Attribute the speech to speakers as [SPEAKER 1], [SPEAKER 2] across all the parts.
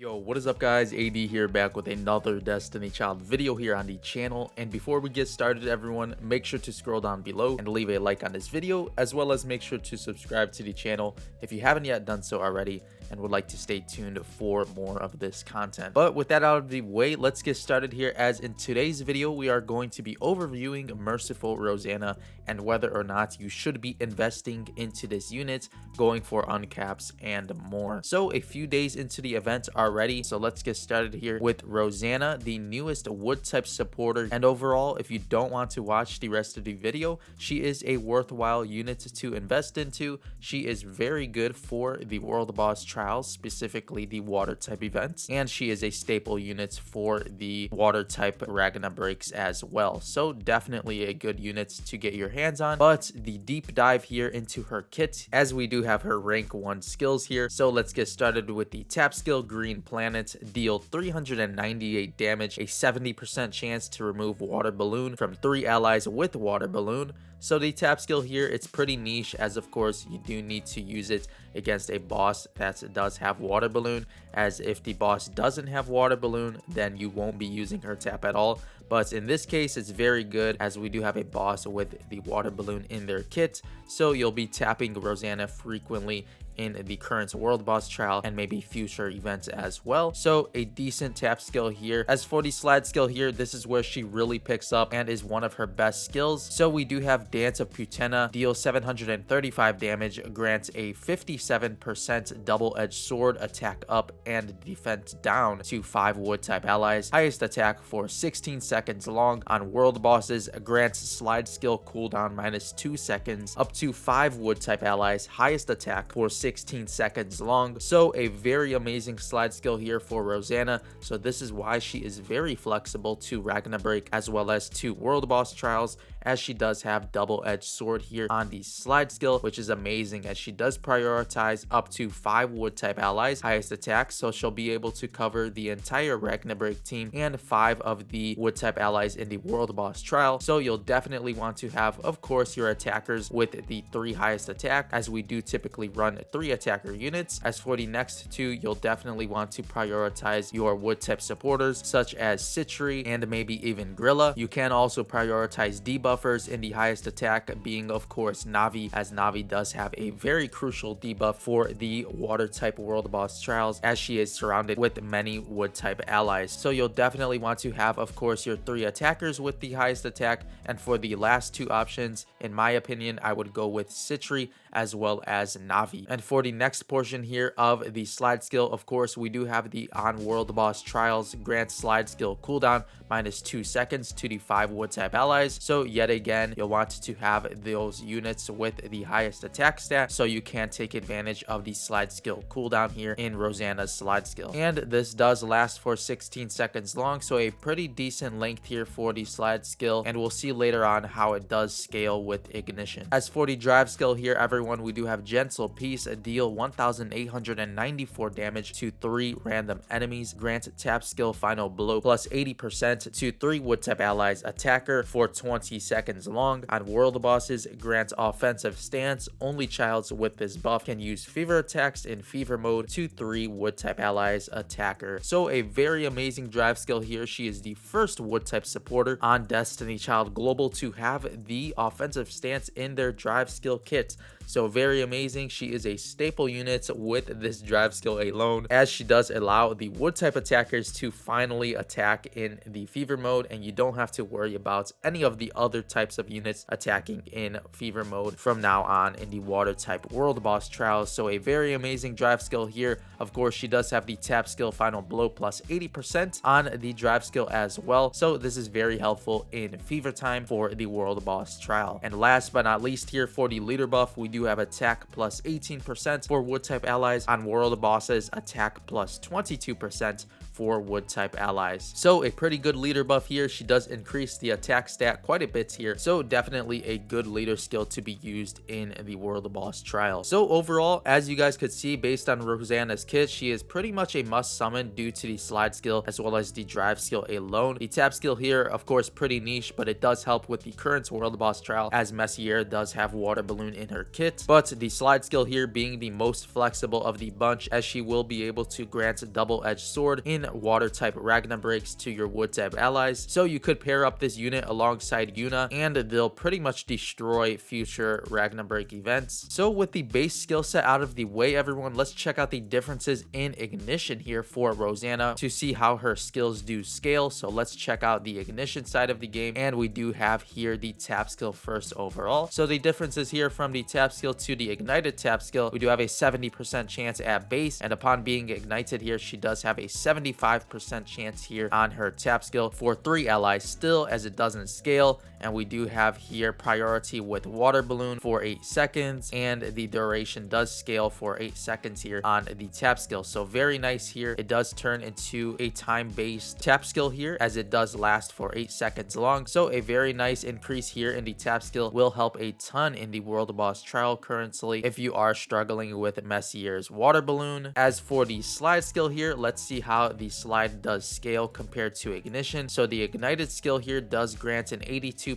[SPEAKER 1] Yo, what is up guys? AD here, back with another Destiny Child video here on the channel. And before we get started everyone, make sure to scroll down below and leave a like on this video, as well as make sure to subscribe to the channel if you haven't yet done so already and would like to stay tuned for more of this content. But with that out of the way, let's get started here, as in today's video we are going to be overviewing Merciful Rosanna and whether or not you should be investing into this unit, going for uncaps and more. So a few days into the event already, so let's get started here with Rosanna, the newest wood type supporter. And overall, if you don't want to watch the rest of the video, she is a worthwhile unit to invest into. She is very good for the world boss trials, specifically the water type events, and she is a staple unit for the water type Ragna Breaks as well. So definitely a good unit to get your hands on. But the deep dive here into her kit, as we do have her rank 1 skills here. So let's get started with the tap skill Green Planet. Deal 398 damage, a 70% chance to remove water balloon from 3 allies with water balloon. So the tap skill here, it's pretty niche, as of course you do need to use it against a boss that does have water balloon, as if the boss doesn't have water balloon then you won't be using her tap at all. But in this case it's very good, as we do have a boss with the water balloon in their kit, so you'll be tapping Rosanna frequently in the current world boss trial and maybe future events as well. So a decent tap skill here. As for the slide skill here, this is where she really picks up and is one of her best skills. So we do have Dance of Putena, deal 735 damage, grants a 57% double-edged sword attack up and defense down to 5 wood type allies. Highest attack for 16 seconds long on world bosses, grants slide skill cooldown -2 seconds up to 5 wood type allies. Highest attack for 16 seconds long. So a very amazing slide skill here for Rosanna. So this is why she is very flexible to Ragna Break as well as to world boss trials, as she does have double-edged sword here on the slide skill, which is amazing as she does prioritize up to 5 wood type allies. Highest attack, so she'll be able to cover the entire Ragna Break team and 5 of the wood type allies in the world boss trial. So you'll definitely want to have, of course, your attackers with the 3 highest attack, as we do typically run 3 attacker units. As for the next 2, you'll definitely want to prioritize your wood type supporters such as Citri and maybe even Grilla. You can also prioritize debuffers in the highest attack, being of course Navi, as Navi does have a very crucial debuff for the water type world boss trials, as she is surrounded with many wood type allies. So you'll definitely want to have, of course, your 3 attackers with the highest attack. And for the last 2 options, in my opinion, I would go with Citri as well as Navi. And for the next portion here of the slide skill, of course, we do have the on world boss trials, grant slide skill cooldown -2 seconds to the 5 wood type allies. So yet again, you'll want to have those units with the highest attack stat, so you can take advantage of the slide skill cooldown here in Rosanna's slide skill. And this does last for 16 seconds long, so a pretty decent length here for the slide skill, and we'll see later on how it does scale with ignition. As for the drive skill here, everyone, we do have Gentle Peace, a deal 1894 damage to 3 random enemies, grant tap skill final blow plus 80% to 3 wood type allies attacker for 20 seconds long. On world bosses, grant offensive stance. Only childs with this buff can use fever attacks in fever mode to 3 wood type allies attacker. So a very amazing drive skill here. She is the first wood type supporter on Destiny Child Global to have the offensive stance in their drive skill kit. So very amazing. She is a staple unit with this drive skill alone, as she does allow the wood type attackers to finally attack in the fever mode, and you don't have to worry about any of the other types of units attacking in fever mode from now on in the water type world boss trials. So a very amazing drive skill here. Of course, she does have the tap skill final blow plus 80% on the drive skill as well. So this is very helpful in fever time for the world boss trial. And last but not least here, for the leader buff, we do have attack plus 18% for wood type allies. On world bosses, attack plus 22% for wood type allies. So a pretty good leader buff here. She does increase the attack stat quite a bit kits here. So definitely a good leader skill to be used in the World Boss Trial. So overall, as you guys could see, based on Rosanna's kit, she is pretty much a must summon due to the slide skill as well as the drive skill alone. The tap skill here, of course, pretty niche, but it does help with the current World Boss Trial as Messier does have water balloon in her kit. But the slide skill here being the most flexible of the bunch, as she will be able to grant double-edged sword in water type Ragna Breaks to your wood type allies. So you could pair up this unit alongside Yuna and they'll pretty much destroy future Ragna Break events. So with the base skill set out of the way, everyone, let's check out the differences in ignition here for Rosanna to see how her skills do scale. So let's check out the ignition side of the game, and we do have here the tap skill first overall. So the differences here from the tap skill to the ignited tap skill, we do have a 70% chance at base, and upon being ignited here, she does have a 75% chance here on her tap skill for 3 allies still, as it doesn't scale. And we do have here priority with water balloon for 8 seconds, and the duration does scale for 8 seconds here on the tap skill. So very nice here. It does turn into a time-based tap skill here, as it does last for 8 seconds long. So a very nice increase here in the tap skill will help a ton in the World Boss Trial currently if you are struggling with Messier's water balloon. As for the slide skill here, let's see how the slide does scale compared to ignition. So the ignited skill here does grant an 82%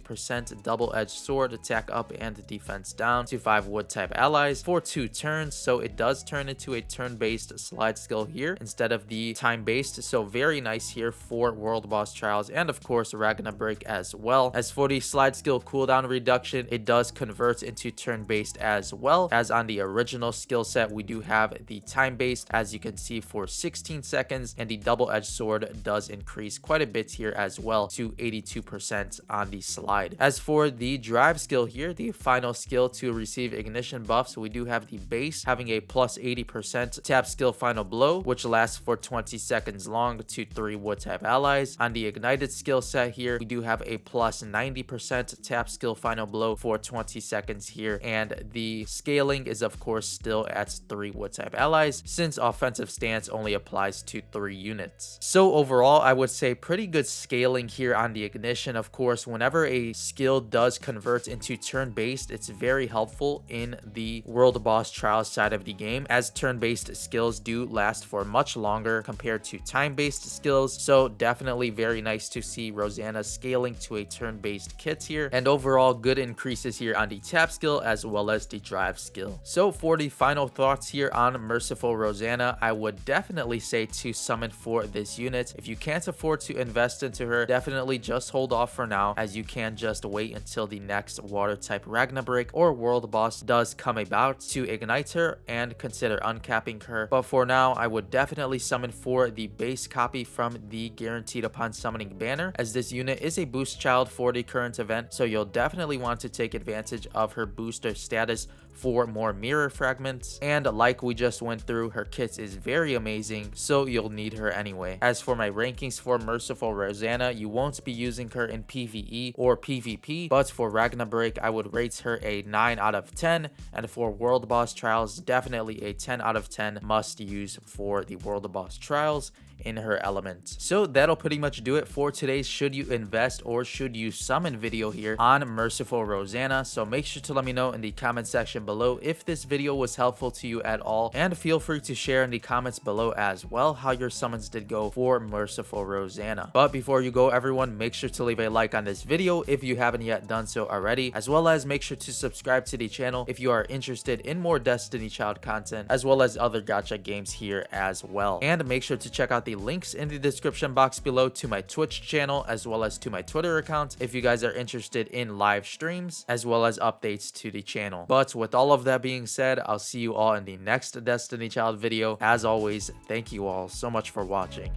[SPEAKER 1] double-edged sword attack up and defense down to 5 wood type allies for 2 turns. So it does turn into a turn-based slide skill here instead of the time-based. So very nice here for World Boss Trials and of course Ragna Break as well. As for the slide skill cooldown reduction, it does convert into turn-based as well, as on the original skill set we do have the time-based, as you can see, for 16 seconds, and the double-edged sword does increase quite a bit here as well to 82% on the slide. As for the drive skill here, the final skill to receive ignition buffs, we do have the base having a plus 80% tap skill final blow, which lasts for 20 seconds long to 3 wood type allies. On the ignited skill set here, we do have a plus 90% tap skill final blow for 20 seconds here, and the scaling is of course still at 3 wood type allies, since offensive stance only applies to 3 units. So overall, I would say pretty good scaling here on the ignition. Of course, whenever a skill does convert into turn-based, it's very helpful in the World Boss Trials side of the game, as turn-based skills do last for much longer compared to time-based skills. So definitely very nice to see Rosanna scaling to a turn-based kit here, and overall good increases here on the tap skill as well as the drive skill. So for the final thoughts here on Merciful Rosanna, I would definitely say to summon for this unit. If you can't afford to invest into her, definitely just hold off for now, as you can just wait until the next water type Ragna Break or World Boss does come about to ignite her and consider uncapping her. But for now, I would definitely summon for the base copy from the guaranteed upon summoning banner, as this unit is a boost child for the current event, so you'll definitely want to take advantage of her booster status for more mirror fragments. And like we just went through, her kit is very amazing, so you'll need her anyway. As for my rankings for Merciful Rosanna, you won't be using her in PvE or PvP, but for Ragna Break, I would rate her a 9 out of 10, and for World Boss Trials, definitely a 10 out of 10 must use for the World Boss Trials in her element. So that'll pretty much do it for today's should you invest or should you summon video here on Merciful Rosanna. So make sure to let me know in the comment section below if this video was helpful to you at all, and feel free to share in the comments below as well how your summons did go for Merciful Rosanna. But before you go, everyone, make sure to leave a like on this video if you haven't yet done so already, as well as make sure to subscribe to the channel if you are interested in more Destiny Child content as well as other gacha games here as well. And make sure to check out the links in the description box below to my Twitch channel as well as to my Twitter account if you guys are interested in live streams as well as updates to the channel. But with all of that being said, I'll see you all in the next Destiny Child video. As always, thank you all so much for watching.